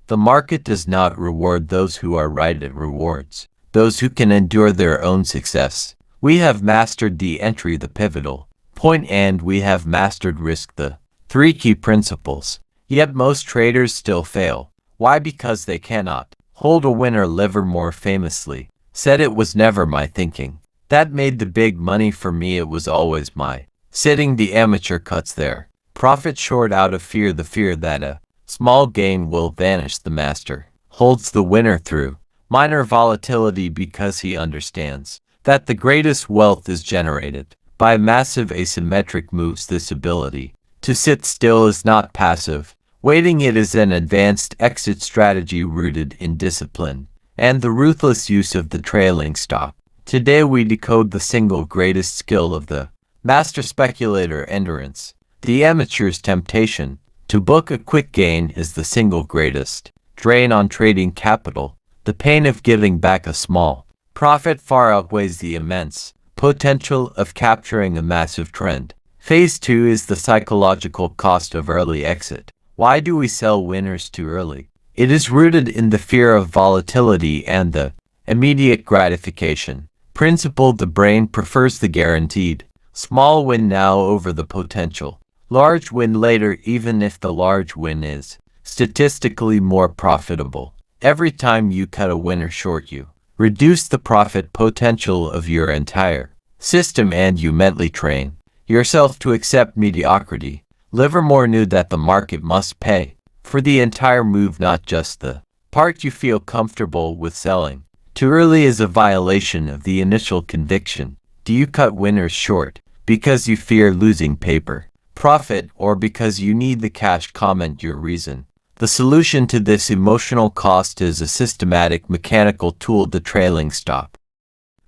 The market does not reward those who are right, it rewards those who can endure their own success. We have mastered the entry, the pivotal point, and we have mastered risk, the three key principles. Yet most traders still fail. Why? Because they cannot hold a winner. Livermore famously said, "It was never my thinking that made the big money for me. It was always my sitting." The amateur cuts their profit short out of fear, the fear that a small gain will vanish. The master holds the winner through minor volatility because he understands that the greatest wealth is generated by massive asymmetric moves. This ability to sit still is not passive waiting, it is an advanced exit strategy rooted in discipline and the ruthless use of the trailing stop. Today we decode the single greatest skill of the master speculator: endurance. The amateur's temptation to book a quick gain is the single greatest drain on trading capital. The pain of giving back a small profit far outweighs the immense potential of capturing a massive trend. Phase 2 is the psychological cost of early exit. Why do we sell winners too early? It is rooted in the fear of volatility and the immediate gratification principle. The brain prefers the guaranteed small win now over the potential large win later, even if the large win is statistically more profitable. Every time you cut a winner short, you reduce the profit potential of your entire system, and you mentally train yourself to accept mediocrity. Livermore knew that the market must pay for the entire move, not just the part you feel comfortable with. Selling too early is a violation of the initial conviction. Do you cut winners short because you fear losing paper profit or because you need the cash? Comment your reason. The solution to this emotional cost is a systematic mechanical tool: the trailing stop.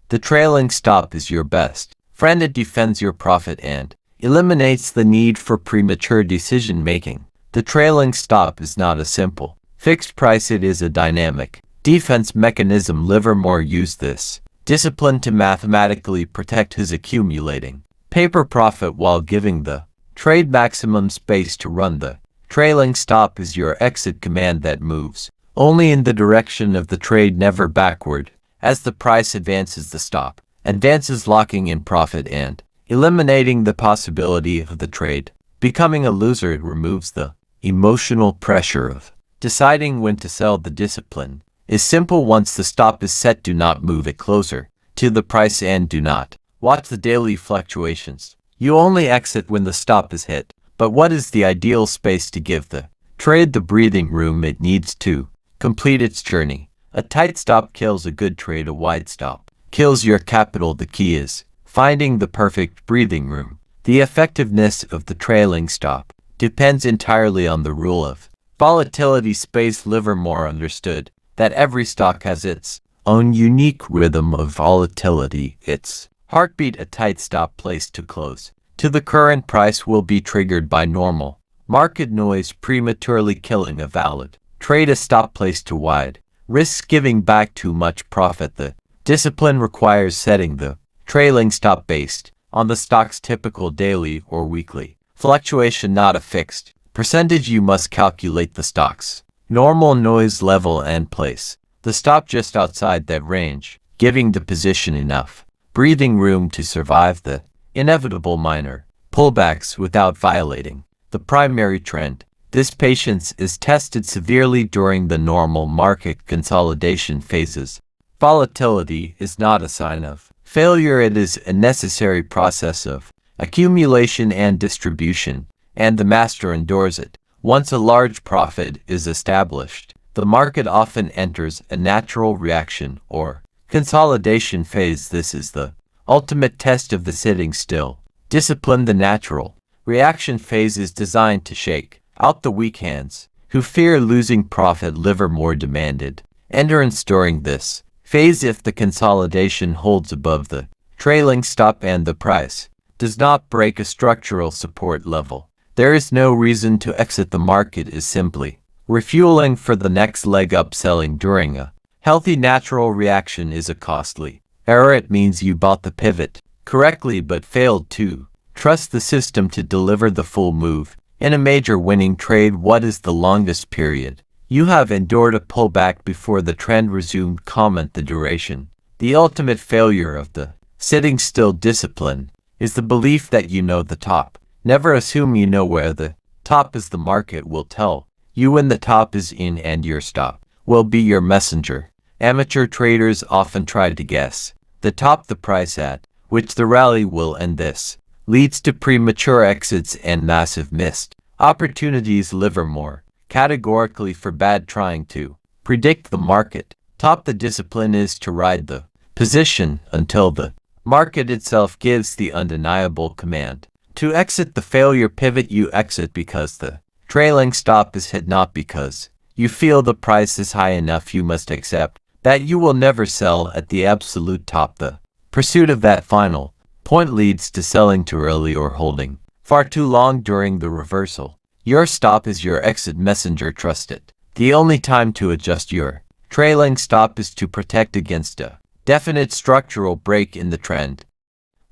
The trailing stop is your best friend. It defends your profit and eliminates the need for premature decision making. The trailing stop is not a simple fixed price, it is a dynamic defense mechanism. Livermore used this discipline to mathematically protect his accumulating paper profit while giving the trade maximum space to run. The trailing stop is your exit command that moves only in the direction of the trade, never backward. As the price advances, the stop advances, locking in profit and eliminating the possibility of the trade becoming a loser. It removes the emotional pressure of deciding when to sell. The discipline is simple. Once the stop is set, do not move it closer to the price and do not watch the daily fluctuations. You only exit when the stop is hit. But what is the ideal space to give the trade the breathing room it needs to complete its journey? A tight stop kills a good trade. A wide stop kills your capital. The key is finding the perfect breathing room. The effectiveness of the trailing stop depends entirely on the rule of volatility space. Livermore understood that every stock has its own unique rhythm of volatility. Its heartbeat. A tight stop placed too close to the current price will be triggered by normal market noise, prematurely killing a valid trade. A stop placed too wide risks giving back too much profit. The discipline requires setting the trailing stop based on the stock's typical daily or weekly fluctuation, not a fixed percentage. You must calculate the stock's normal noise level and place the stop just outside that range, giving the position enough breathing room to survive the inevitable minor pullbacks without violating the primary trend. This patience is tested severely during the normal market consolidation phases. Volatility is not a sign of failure, it is a necessary process of accumulation and distribution, and the master endures it. Once a large profit is established, the market often enters a natural reaction or consolidation phase. This is the ultimate test of the sitting still discipline. The natural reaction phase is designed to shake out the weak hands who fear losing profit. Livermore demanded endurance during this phase. If the consolidation holds above the trailing stop and the price does not break a structural support level, there is no reason to exit. The market is simply refueling for the next leg up. Selling during a healthy natural reaction is a costly error. It means you bought the pivot correctly but failed to trust the system to deliver the full move. In a major winning trade, what is the longest period You have endured a pullback before the trend resumed. Comment the duration. The ultimate failure of the sitting still discipline is the belief that you know the top. Never assume you know where the top is. The market will tell you when the top is in, and your stop will be your messenger. Amateur traders often try to guess the top, the price at which the rally will end. This leads to premature exits and massive missed opportunities. Livermore categorically forbade trying to predict the market top. The discipline is to ride the position until the market itself gives the undeniable command to exit. The failure pivot. You exit because the trailing stop is hit, not because you feel the price is high enough. You must accept that you will never sell at the absolute top. The pursuit of that final point leads to selling too early or holding far too long during the reversal. Your stop is your exit messenger. Trust it. The only time to adjust your trailing stop is to protect against a definite structural break in the trend.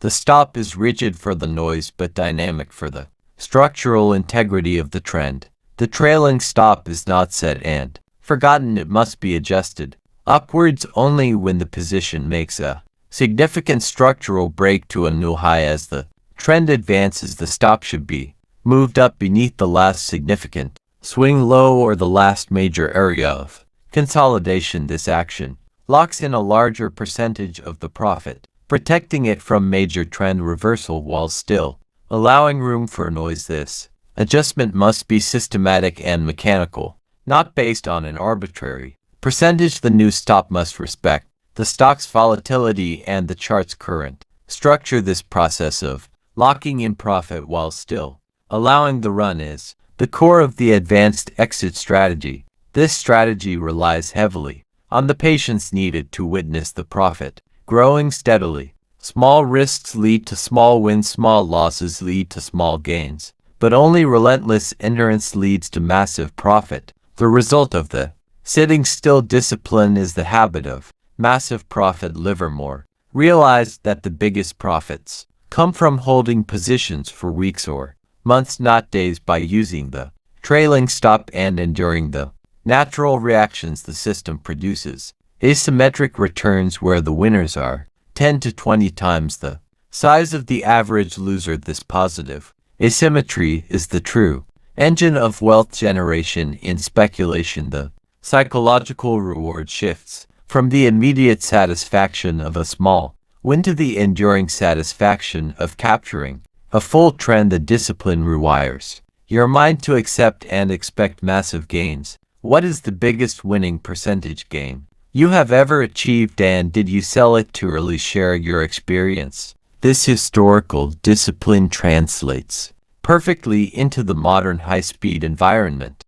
The stop is rigid for the noise but dynamic for the structural integrity of the trend. The trailing stop is not set and forgotten. It must be adjusted upwards only when the position makes a significant structural break to a new high. As the trend advances, the stop should be moved up beneath the last significant swing low or the last major area of consolidation. This action locks in a larger percentage of the profit, protecting it from major trend reversal while still allowing room for noise. This adjustment must be systematic and mechanical, not based on an arbitrary percentage. The new stop must respect the stock's volatility and the chart's current structure. This process of locking in profit while still allowing the run is the core of the advanced exit strategy. This strategy relies heavily on the patience needed to witness the profit growing steadily. Small risks lead to small wins, small losses lead to small gains, but only relentless endurance leads to massive profit. The result of the sitting still discipline is the habit of massive profit. Livermore realized that the biggest profits come from holding positions for weeks or months, not days. By using the trailing stop and enduring the natural reactions the system produces asymmetric returns where the winners are 10 to 20 times the size of the average loser. This positive asymmetry is the true engine of wealth generation in speculation. The psychological reward shifts from the immediate satisfaction of a small win to the enduring satisfaction of capturing a full trend. The discipline rewires your mind to accept and expect massive gains. What is the biggest winning percentage gain you have ever achieved, and did you sell it too early? Share your experience. This historical discipline translates perfectly into the modern high-speed environment.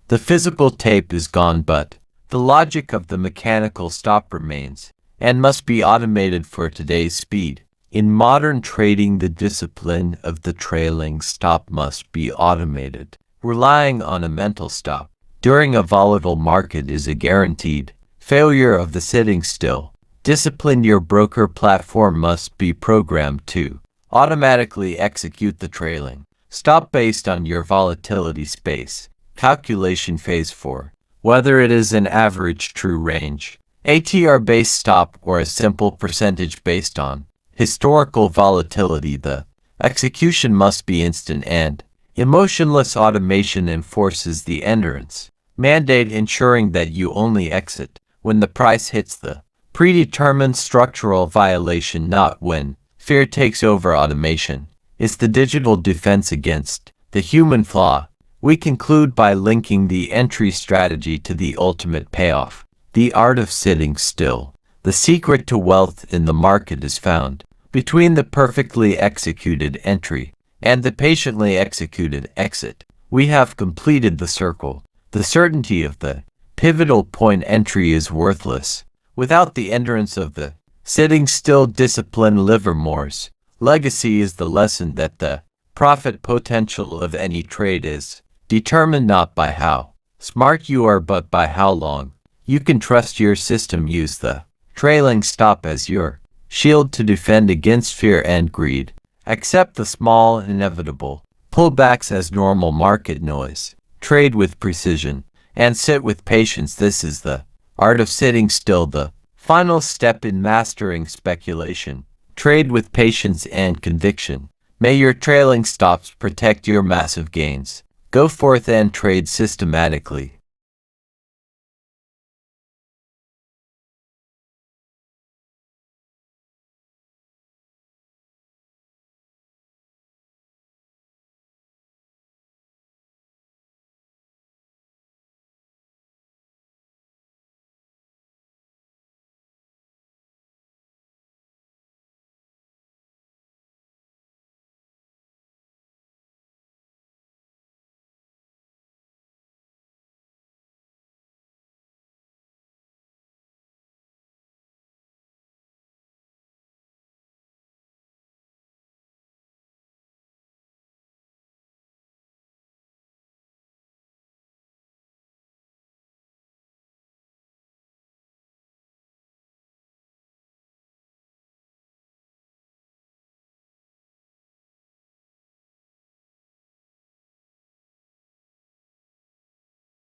The physical tape is gone, but the logic of the mechanical stop remains and must be automated for today's speed. In modern trading, the discipline of the trailing stop must be automated. Relying on a mental stop during a volatile market is a guaranteed failure of the sitting still discipline. Your broker platform must be programmed to automatically execute the trailing stop based on your volatility space calculation. Phase 4. Whether it is an average true range ATR-based stop or a simple percentage based on historical volatility, the execution must be instant and emotionless. Automation enforces the endurance mandate, ensuring that you only exit when the price hits the predetermined structural violation, not when fear takes over. Automation is the digital defense against the human flaw. We conclude by linking the entry strategy to the ultimate payoff. The art of sitting still. The secret to wealth in the market is found between the perfectly executed entry and the patiently executed exit. We have completed the circle. The certainty of the pivotal point entry is worthless without the endurance of the sitting still discipline. Livermore's legacy is the lesson that the profit potential of any trade is determined not by how smart you are but by how long you can trust your system. Use the trailing stop as your shield to defend against fear and greed. Accept the small, inevitable pullbacks as normal market noise. Trade with precision and sit with patience. This is the art of sitting still, the final step in mastering speculation. Trade with patience and conviction. May your trailing stops protect your massive gains. Go forth and trade systematically.